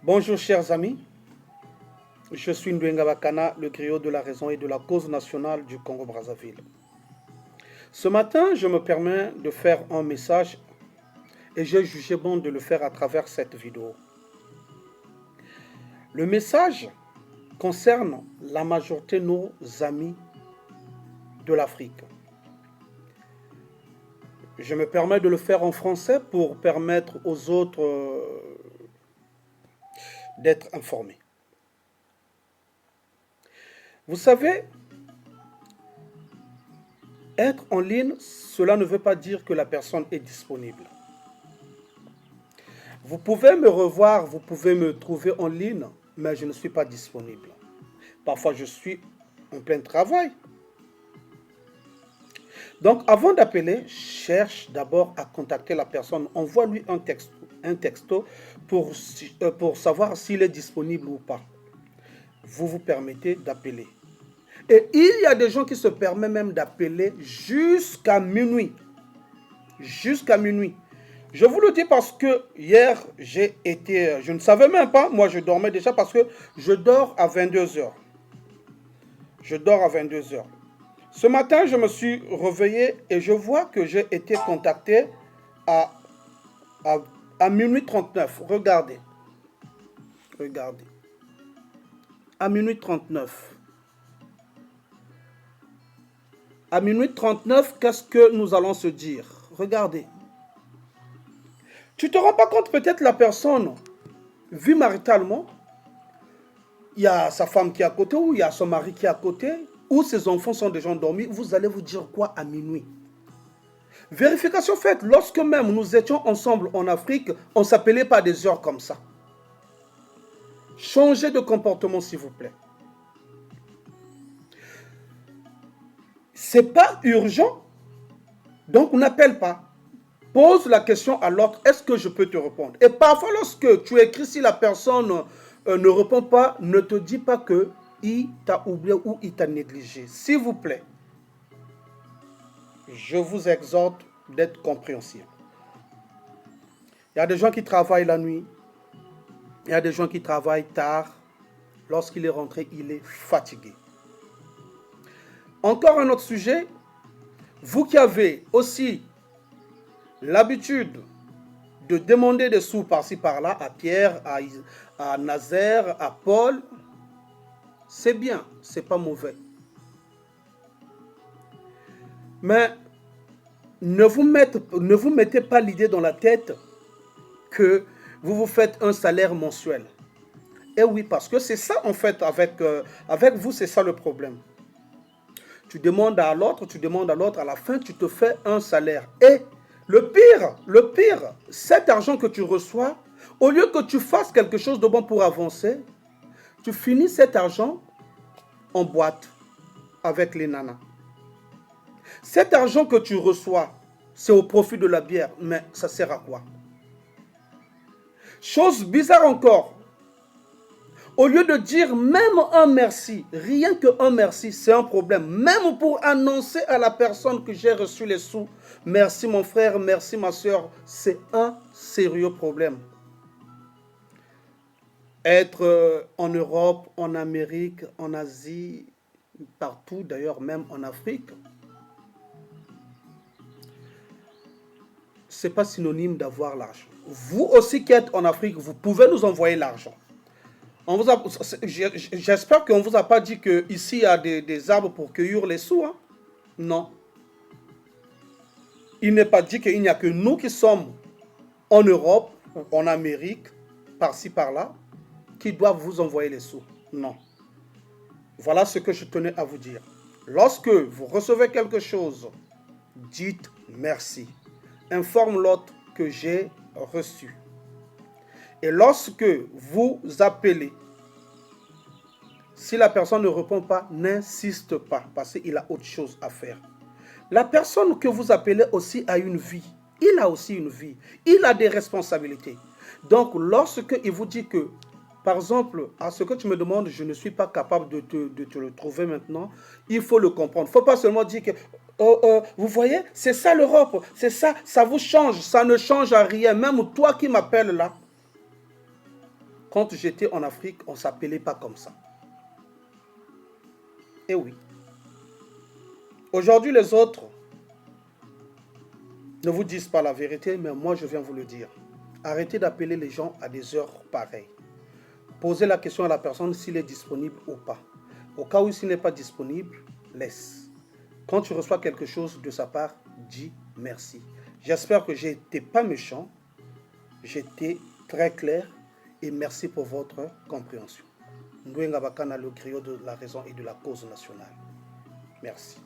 Bonjour chers amis, je suis Ndwenga Bakana, le griot de la raison et de la cause nationale du Congo-Brazzaville. Ce matin, je me permets de faire un message et j'ai jugé bon de le faire à travers cette vidéo. Le message concerne la majorité de nos amis de l'Afrique. Je me permets de le faire en français pour permettre aux autres d'être informés. Vous savez, être en ligne, cela ne veut pas dire que la personne est disponible. Vous pouvez me revoir, vous pouvez me trouver en ligne, mais je ne suis pas disponible. Parfois, je suis en plein travail. Donc, avant d'appeler, cherche d'abord à contacter la personne. Envoie-lui un texto pour savoir s'il est disponible ou pas. Vous vous permettez d'appeler. Et il y a des gens qui se permettent même d'appeler jusqu'à minuit. Jusqu'à minuit. Je vous le dis parce que hier, je ne savais même pas, moi je dormais déjà parce que je dors à 22h. Je dors à 22h. Ce matin, je me suis réveillé et je vois que j'ai été contacté à minuit 39. Regardez. Regardez. À minuit 39. À minuit 39, qu'est-ce que nous allons se dire? Regardez. Tu ne te rends pas compte, peut-être la personne vit maritalement. Il y a sa femme qui est à côté, ou il y a son mari qui est à côté, ou ses enfants sont déjà endormis. Vous allez vous dire quoi à minuit? Vérification faite. Lorsque même nous étions ensemble en Afrique, on ne s'appelait pas des heures comme ça. Changez de comportement, s'il vous plaît. C'est pas urgent, donc on n'appelle pas. Pose la question à l'autre, est-ce que je peux te répondre? Et parfois, lorsque tu écris, si la personne ne répond pas, ne te dis pas qu'il t'a oublié ou il t'a négligé. S'il vous plaît, je vous exhorte d'être compréhensible. Il y a des gens qui travaillent la nuit, il y a des gens qui travaillent tard. Lorsqu'il est rentré, il est fatigué. Encore un autre sujet, vous qui avez aussi l'habitude de demander des sous par-ci par-là à Pierre, à Nazaire, à Paul, c'est bien, c'est pas mauvais. Mais ne vous mettez pas l'idée dans la tête que vous vous faites un salaire mensuel. Et oui, parce que c'est ça en fait, avec vous, c'est ça le problème. Tu demandes à l'autre, à la fin, tu te fais un salaire. Et le pire, cet argent que tu reçois, au lieu que tu fasses quelque chose de bon pour avancer, tu finis cet argent en boîte avec les nanas. Cet argent que tu reçois, c'est au profit de la bière, mais ça sert à quoi? Chose bizarre encore, au lieu de dire même un merci, rien qu'un merci, c'est un problème. Même pour annoncer à la personne que j'ai reçu les sous, merci mon frère, merci ma soeur, c'est un sérieux problème. Être en Europe, en Amérique, en Asie, partout d'ailleurs, même en Afrique, ce n'est pas synonyme d'avoir l'argent. Vous aussi qui êtes en Afrique, vous pouvez nous envoyer l'argent. J'espère qu'on ne vous a pas dit qu'ici il y a des arbres pour cueillir les sous. Hein? Non. Il n'est pas dit qu'il n'y a que nous qui sommes en Europe ou en Amérique, par-ci par-là, qui doivent vous envoyer les sous. Non. Voilà ce que je tenais à vous dire. Lorsque vous recevez quelque chose, dites merci. Informe l'autre que j'ai reçu. Et lorsque vous appelez, si la personne ne répond pas, n'insiste pas, parce qu'il a autre chose à faire. La personne que vous appelez aussi a une vie. Il a aussi une vie. Il a des responsabilités. Donc, lorsqu'il vous dit que, par exemple, à ce que tu me demandes, je ne suis pas capable de te le trouver maintenant, il faut le comprendre. Il ne faut pas seulement dire que, vous voyez, c'est ça l'Europe, c'est ça, ça vous change, ça ne change à rien. Même toi qui m'appelles là, Quand j'étais en Afrique, on ne s'appelait pas comme ça. Eh oui. Aujourd'hui, les autres ne vous disent pas la vérité, mais moi, je viens vous le dire. Arrêtez d'appeler les gens à des heures pareilles. Posez la question à la personne s'il est disponible ou pas. Au cas où s'il n'est pas disponible, laisse. Quand tu reçois quelque chose de sa part, dis merci. J'espère que j'étais pas méchant, j'étais très clair et merci pour votre compréhension. Nous, le griot de la raison et de la cause nationale. Merci.